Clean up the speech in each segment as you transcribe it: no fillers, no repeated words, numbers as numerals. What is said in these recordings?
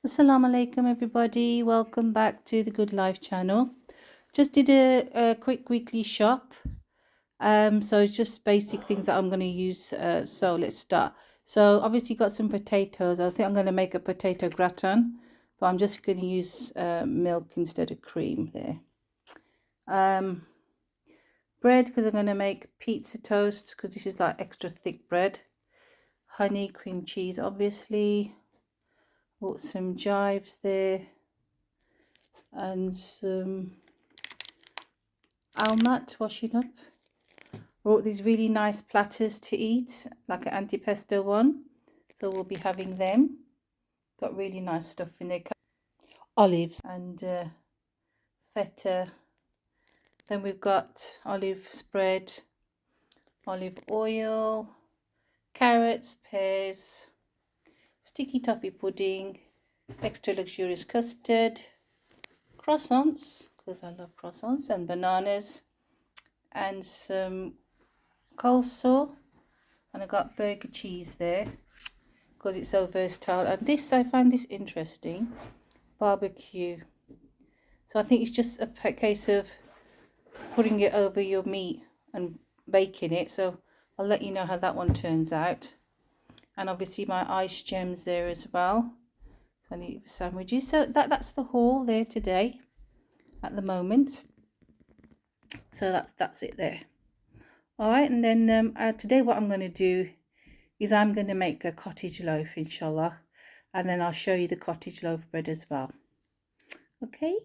Assalamu alaikum everybody, welcome back to the Good Life channel. Just did a quick weekly shop, so just basic things that I'm going to use. So let's start. So obviously got some potatoes. I think I'm going to make a potato gratin, but I'm just going to use milk instead of cream there. Bread, because I'm going to make pizza toast, because this is like extra thick bread. Honey, cream cheese obviously. Bought some chives there and some almond washing up. Brought these really nice platters to eat, like an antipesto one, so we'll be having them. Got really nice stuff in there, olives and feta. Then we've got olive spread, olive oil, carrots, pears, sticky toffee pudding, extra luxurious custard, croissants, because I love croissants, and bananas, and some coleslaw, and I got burger cheese there because it's so versatile. And this, I find this interesting, barbecue. So I think it's just a case of putting it over your meat and baking it. So I'll let you know how that one turns out. And obviously my ice gems there as well. So I need sandwiches. So that's the haul there today at the moment. So that's it there. All right, and then today what I'm going to do is I'm going to make a cottage loaf, inshallah, and then I'll show you the cottage loaf bread as well. Okay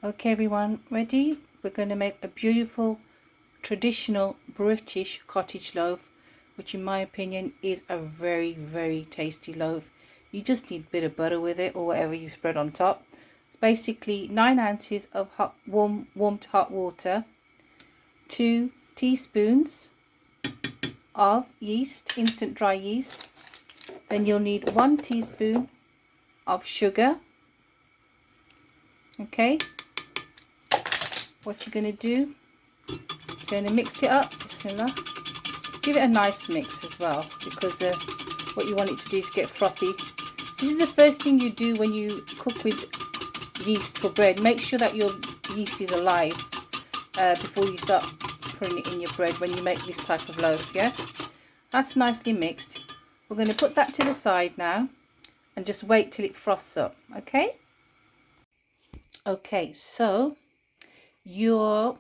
everyone, ready? We're going to make a beautiful traditional British cottage loaf, which in my opinion is a very, very tasty loaf. You just need a bit of butter with it or whatever you spread on top. It's basically 9 ounces of warm to hot water, 2 teaspoons of yeast, instant dry yeast. Then you'll need 1 teaspoon of sugar. Okay, what you're going to do, you're going to mix it up. Bismillah. Give it a nice mix as well, because what you want it to do is get frothy. This is the first thing you do when you cook with yeast for bread. Make sure that your yeast is alive before you start putting it in your bread when you make this type of loaf. Yeah, that's nicely mixed. We're going to put that to the side now and just wait till it froths up. Okay, so your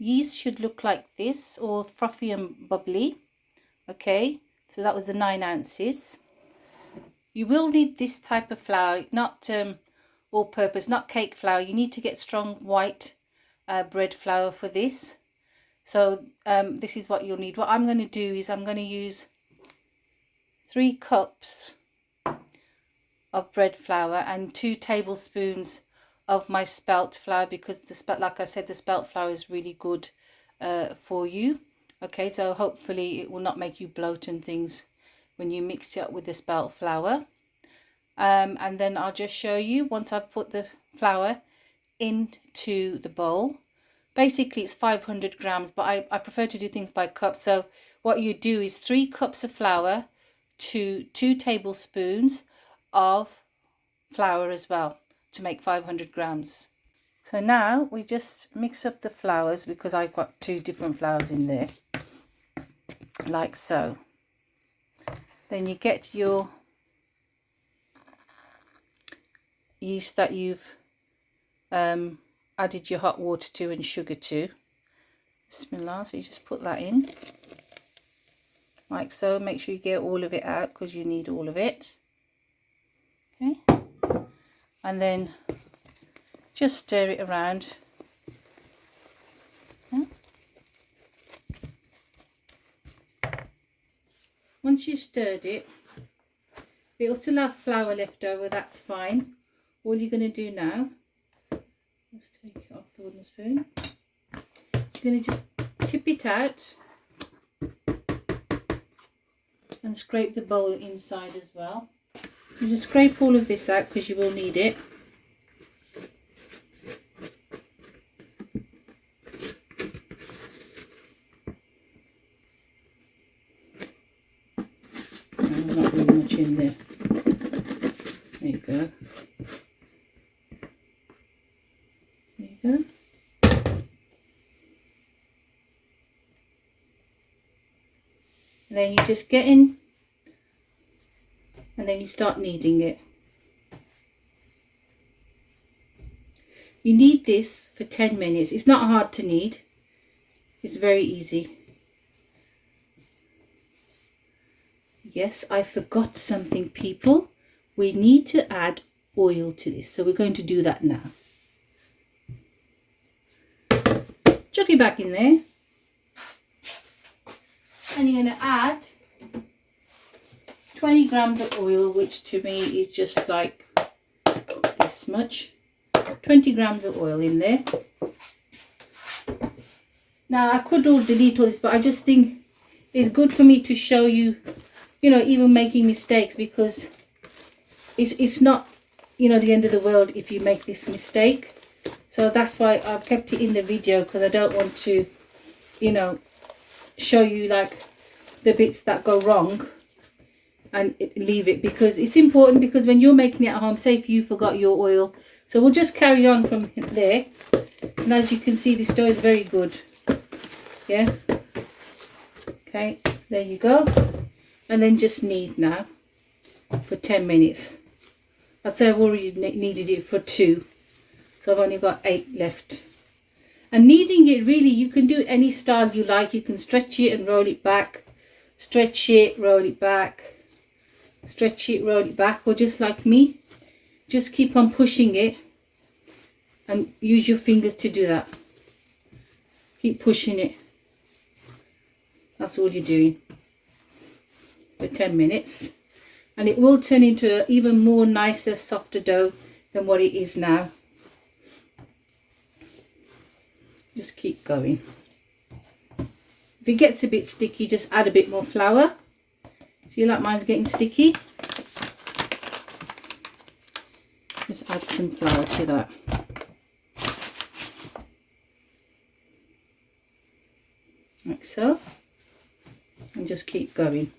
yeast should look like this, or frothy and bubbly. Okay, so that was the 9 ounces. You will need this type of flour, not all purpose, not cake flour. You need to get strong white bread flour for this. So this is what you'll need. What I'm going to do is I'm going to use 3 cups of bread flour and 2 tablespoons of my spelt flour, because like I said, the spelt flour is really good for you. Okay, so hopefully it will not make you bloat and things when you mix it up with the spelt flour. And then I'll just show you once I've put the flour into the bowl. Basically it's 500 grams, but I prefer to do things by cup. So what you do is 3 cups of flour to 2 tablespoons of flour as well to make 500 grams. So now we just mix up the flours, because I've got 2 different flours in there, like so. Then you get your yeast that you've added your hot water to and sugar to. Bismillah. So you just put that in like so. Make sure you get all of it out, because you need all of it. Okay, and then just stir it around. Yeah. Once you've stirred it, it'll still have flour left over, that's fine. All you're going to do now, let's take it off the wooden spoon. You're going to just tip it out and scrape the bowl inside as well. So just scrape all of this out, because you will need it. not really much in there. There you go. There you go. And then you just get in and then you start kneading it. You knead this for 10 minutes. It's not hard to knead. It's very easy. Yes, I forgot something, people. We need to add oil to this. So we're going to do that now. Chuck it back in there. And you're going to add 20 grams of oil, which to me is just like this much. 20 grams of oil in there. Now I could all delete all this, but I just think it's good for me to show you, you know, even making mistakes, because it's not, you know, the end of the world if you make this mistake. So that's why I've kept it in the video, because I don't want to, you know, show you like the bits that go wrong and leave it, because it's important, because when you're making it at home, say if you forgot your oil. So we'll just carry on from there. And as you can see, this dough is very good. Yeah. Okay, so there you go. And then just knead now for 10 minutes. I'd say I've already kneaded it for 2. So I've only got 8 left. And kneading it, really, you can do any style you like. You can stretch it and roll it back. Stretch it, roll it back. Stretch it, roll it back. Or just like me, just keep on pushing it and use your fingers to do that. Keep pushing it. That's all you're doing for 10 minutes. And it will turn into an even more nicer, softer dough than what it is now. Just keep going. If it gets a bit sticky, just add a bit more flour. See, like mine's getting sticky. Just add some flour to that. Like so. And just keep going.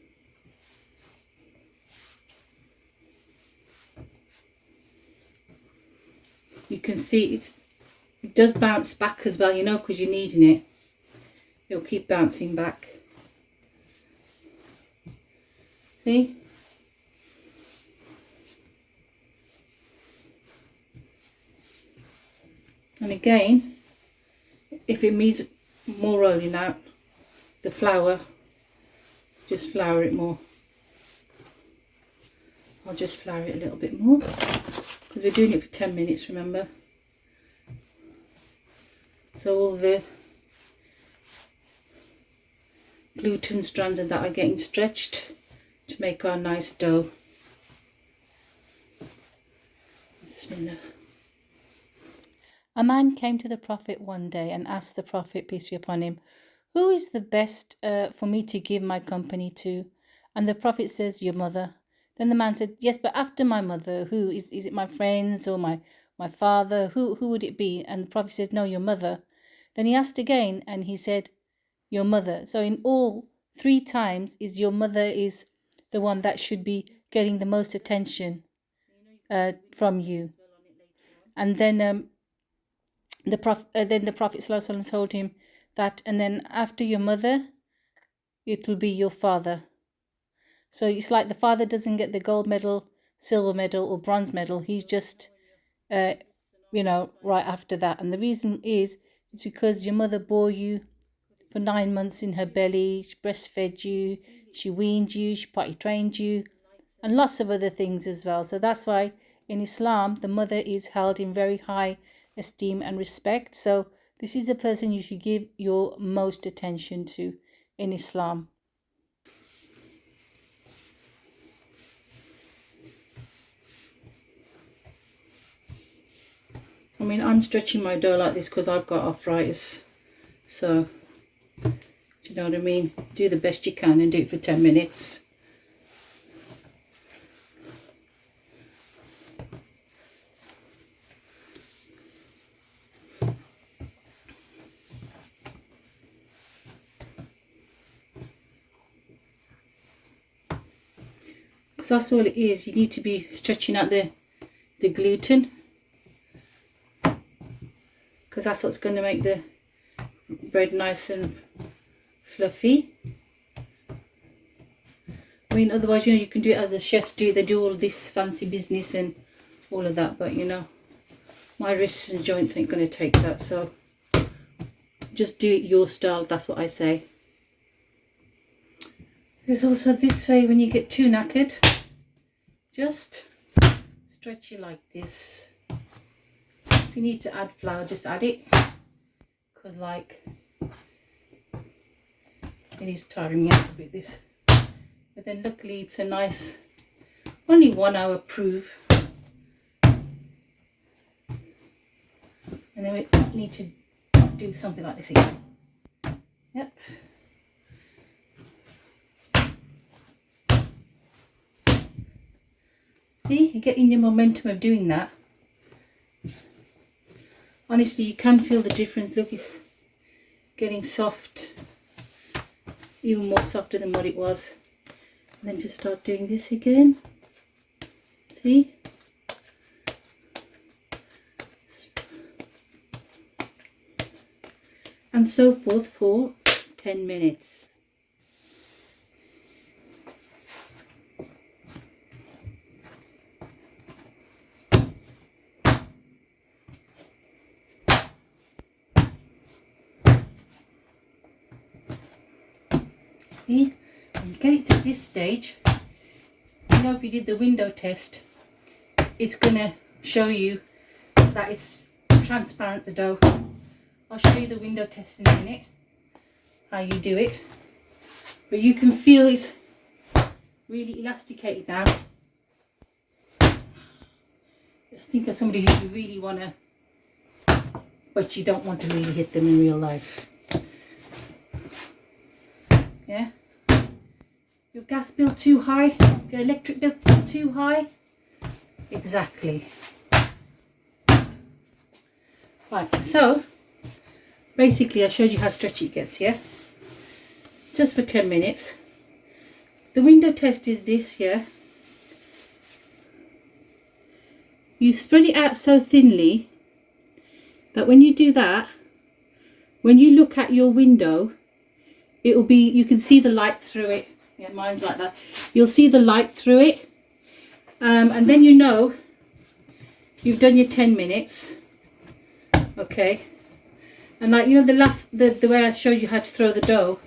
You can see it does bounce back as well, you know, because you're kneading it. It'll keep bouncing back. See? And again, if it needs more rolling out, the flour, just flour it more. I'll just flour it a little bit more, because we're doing it for 10 minutes, remember? So all the gluten strands and that are getting stretched to make our nice dough. Bismillah. A man came to the Prophet one day and asked the Prophet, peace be upon him, who is the best for me to give my company to? And the Prophet says, your mother. Then the man said, yes, but after my mother, who? Is it my friends or my father? Who would it be? And the Prophet says, no, your mother. Then he asked again and he said, your mother. So in all 3 times is your mother is the one that should be getting the most attention from you. And then the Prophet ﷺ told him that, and then after your mother, it will be your father. So it's like the father doesn't get the gold medal, silver medal, or bronze medal. He's just, you know, right after that. And the reason is because your mother bore you for 9 months in her belly. She breastfed you, she weaned you, she potty trained you, and lots of other things as well. So that's why in Islam, the mother is held in very high esteem and respect. So this is the person you should give your most attention to in Islam. I mean, I'm stretching my dough like this because I've got arthritis. So, do you know what I mean? Do the best you can and do it for 10 minutes. because that's all it is. You need to be stretching out the gluten, because that's what's going to make the bread nice and fluffy. I mean, otherwise, you know, you can do it as the chefs do. They do all this fancy business and all of that, but you know, my wrists and joints ain't going to take that, so just do it your style. That's what I say. There's also this way, when you get too knackered, just stretch it like this. If you need to add flour, just add it, because like it is tiring me out a bit, this. But then luckily it's a nice, only 1 hour proof. And then we need to do something like this again. Yep. See, you're getting your momentum of doing that. Honestly, you can feel the difference. Look, it's getting soft, even more softer than what it was. And then just start doing this again. See? And so forth for 10 minutes. See? When you get it to this stage, you know, if you did the window test, it's going to show you that it's transparent, the dough. I'll show you the window test in a minute, how you do it. But you can feel it's really elasticated now. Just think of somebody who you really want to, but you don't want to really hit them in real life. Yeah? Your gas bill too high? Your electric bill too high? Exactly. Right, so basically I showed you how stretchy it gets, yeah? Just for 10 minutes. The window test is this, yeah? You spread it out so thinly that when you do that, when you look at your window, it'll be, you can see the light through it. Yeah, mine's like that. You'll see the light through it. And then you know you've done your 10 minutes. Okay. And like, you know, the way I showed you how to throw the dough,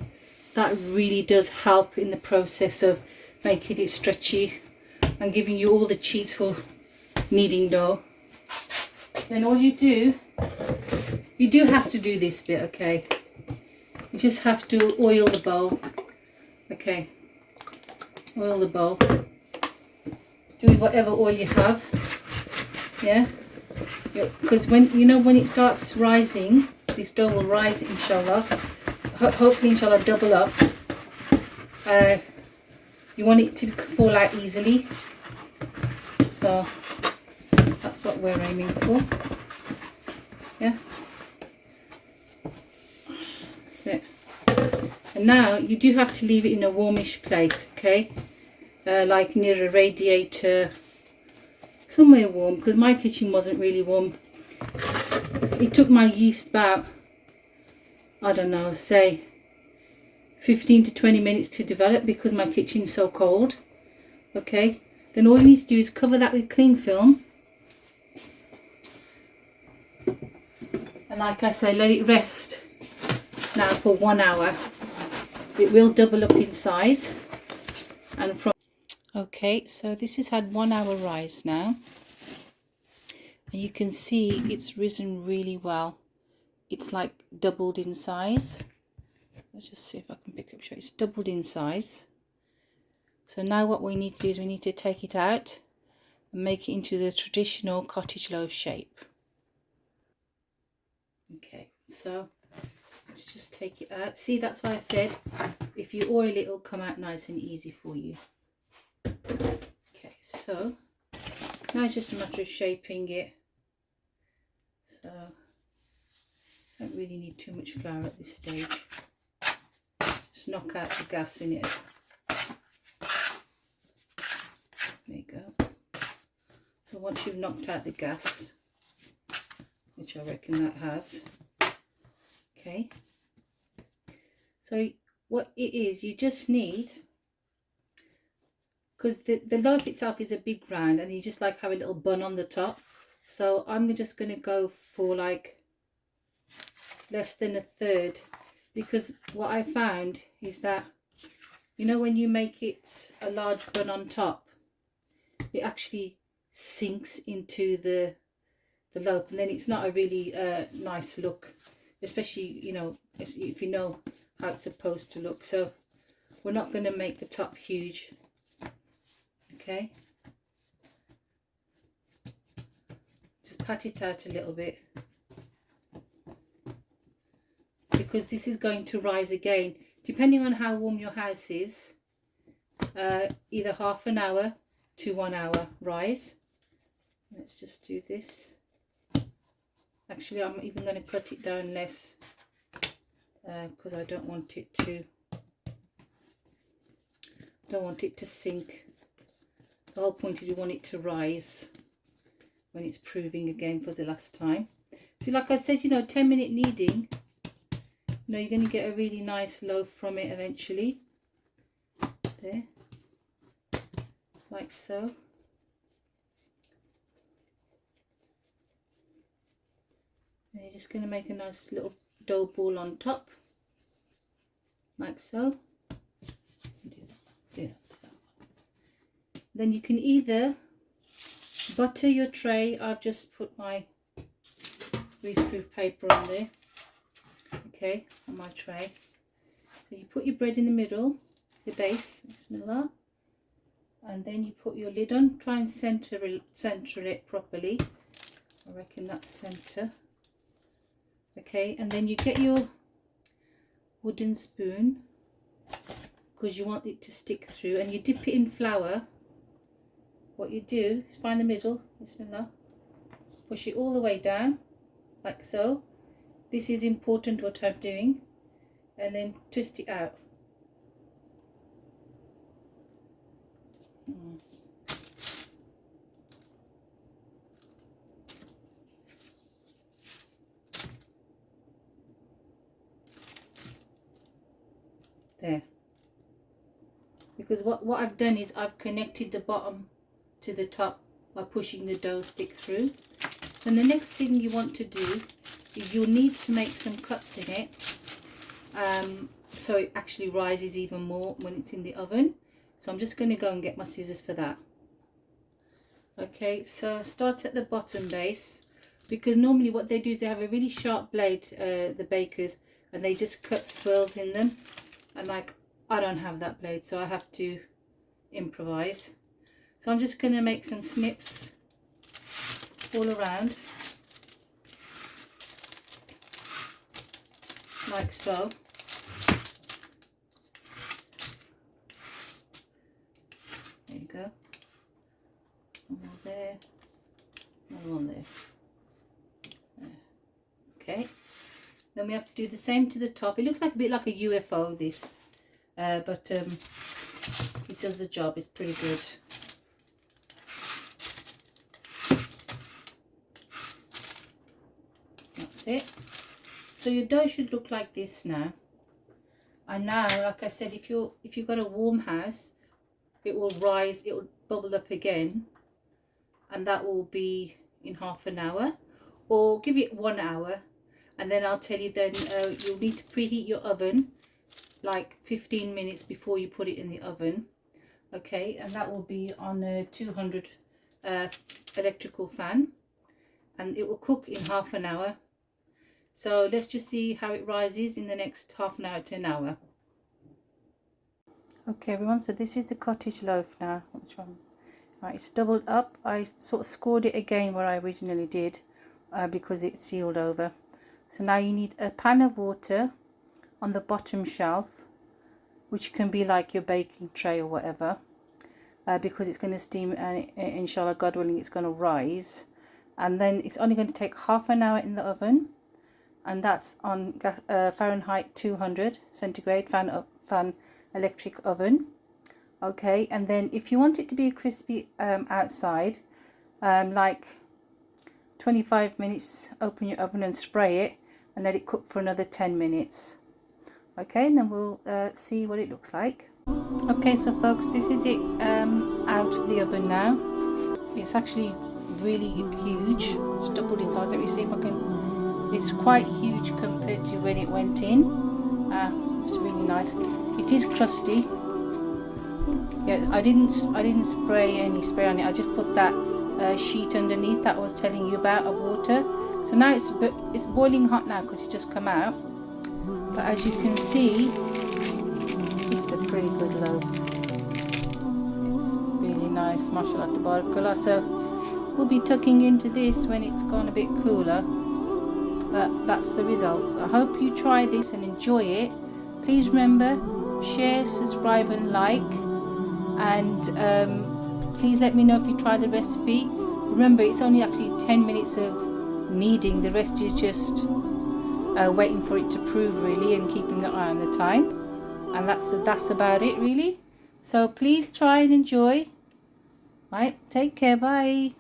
that really does help in the process of making it stretchy and giving you all the cheats for kneading dough. Then all you do have to do this bit, okay? You just have to oil the bowl. Okay, oil the bowl. Do with whatever oil you have. Yeah, because when you know, when it starts rising, this dough will rise, inshallah. Hopefully, inshallah, double up. You want it to fall out easily. So that's what we're aiming for. Yeah. That's it. And now you do have to leave it in a warmish place, okay? Like near a radiator, somewhere warm, because my kitchen wasn't really warm. It took my yeast about, I don't know, say 15 to 20 minutes to develop because my kitchen is so cold. Okay, then all you need to do is cover that with cling film. And like I say, let it rest now for 1 hour. It will double up in size. And from okay, so this has had 1 hour rise now. And you can see it's risen really well. It's like doubled in size. Let's just see if I can pick up show. It's doubled in size. So now what we need to do is we need to take it out and make it into the traditional cottage loaf shape. Okay, so let's just take it out. See, that's why I said if you oil it, it'll come out nice and easy for you. Okay, so now it's just a matter of shaping it. So don't really need too much flour at this stage. Just knock out the gas in it. So once you've knocked out the gas, which I reckon that has, okay, so what it is, you just need, because the loaf itself is a big round and you just like have a little bun on the top, so I'm just going to go for like less than a third, because what I found is that, you know, when you make it a large bun on top, it actually sinks into the loaf, and then it's not a really nice look, especially, you know, if you know how it's supposed to look. So we're not going to make the top huge, okay, just pat it out a little bit, because this is going to rise again depending on how warm your house is, either half an hour to 1 hour rise. Let's just do this. Actually, I'm even going to cut it down less, because I don't want it to sink. The whole point is we want it to rise when it's proving again for the last time. See, like I said, you know, 10-minute kneading, you know, you're going to get a really nice loaf from it eventually. There, like so. And you're just going to make a nice little dough ball on top, like so. Then you can either butter your tray. I've just put my greaseproof paper on there, okay, on my tray. So you put your bread in the middle, the base, bismillah, and then you put your lid on. Try and center it properly. I reckon that's center. Okay, and then you get your wooden spoon, because you want it to stick through, and you dip it in flour. What you do is find the middle, bismillah, push it all the way down, like so. This is important what I'm doing, and then twist it out. There. Because what I've done is I've connected the bottom to the top by pushing the dough stick through. And the next thing you want to do is you'll need to make some cuts in it, so it actually rises even more when it's in the oven. So I'm just going to go and get my scissors for that. Okay, so start at the bottom base, because normally what they do is they have a really sharp blade, the bakers, and they just cut swirls in them, and like I don't have that blade, so I have to improvise. So I'm just going to make some snips all around, like so. There you go. One more there, one there. Okay. Then we have to do the same to the top. It looks like a bit like a UFO, this, but it does the job. It's pretty good. That's it. So your dough should look like this now. And now, like I said, if you've got a warm house, it will rise, it will bubble up again, and that will be in half an hour, or give it 1 hour, and then I'll tell you then you'll need to preheat your oven like 15 minutes before you put it in the oven, okay, and that will be on a 200 electrical fan, and it will cook in half an hour. So let's just see how it rises in the next half an hour to an hour. Okay everyone, so this is the cottage loaf now. Which one? Right, it's doubled up. I sort of scored it again where I originally did, because it's sealed over. So now you need a pan of water on the bottom shelf, which can be like your baking tray or whatever, because it's going to steam, and inshallah, God willing, it's going to rise. And then it's only going to take half an hour in the oven, and that's on Fahrenheit 200 centigrade fan electric oven. Okay, and then if you want it to be crispy outside, like 25 minutes, open your oven and spray it and let it cook for another 10 minutes. Okay, and then we'll see what it looks like. Okay, so folks, this is it out of the oven now. It's actually really huge. It's doubled in size. Let me see if I can. It's quite huge compared to when it went in. It's really nice. It is crusty. Yeah, I didn't spray any spray on it. I just put that sheet underneath that I was telling you about of water. So now it's boiling hot now because it's just come out. But as you can see, it's a pretty good loaf. It's really nice, mashallah tabarakallah. So we'll be tucking into this when it's gone a bit cooler. But that's the results. I hope you try this and enjoy it. Please remember, share, subscribe and like. And please let me know if you try the recipe. Remember, it's only actually 10 minutes of kneading. The rest is just waiting for it to prove really and keeping an eye on the time. And that's about it really. So please try and enjoy. Right, take care, bye.